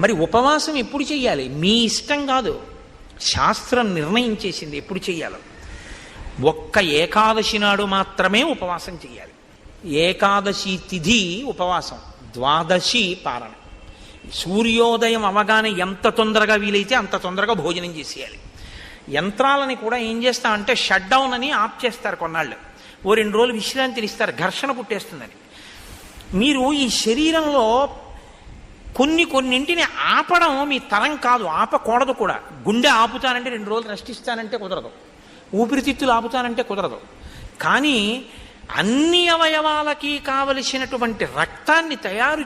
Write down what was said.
మరి ఉపవాసం ఎప్పుడు చెయ్యాలి? మీ ఇష్టం కాదు, శాస్త్రం నిర్ణయం చేసింది ఎప్పుడు చెయ్యాలో. ఒక్క ఏకాదశి నాడు మాత్రమే ఉపవాసం చెయ్యాలి. ఏకాదశి తిథి ఉపవాసం, ద్వాదశి పారణ. సూర్యోదయం అవగానే ఎంత తొందరగా వీలైతే అంత తొందరగా భోజనం చేసేయాలి. యంత్రాలని కూడా ఏం చేస్తామంటే షట్ డౌన్ అని ఆఫ్ చేస్తారు కొన్నాళ్ళు, ఓ 2 రోజులు విశ్రాంతిని ఇస్తారు, ఘర్షణ పుట్టేస్తుందని. మీరు ఈ శరీరంలో కొన్నింటిని ఆపడం మీ తరం కాదు, ఆపకూడదు కూడా. గుండె ఆపుతానంటే 2 రోజులు రెస్ట్ ఇస్తానంటే కుదరదు, ఊపిరితిత్తులు ఆపుతానంటే కుదరదు. కానీ అన్ని అవయవాలకి కావలసినటువంటి రక్తాన్ని తయారు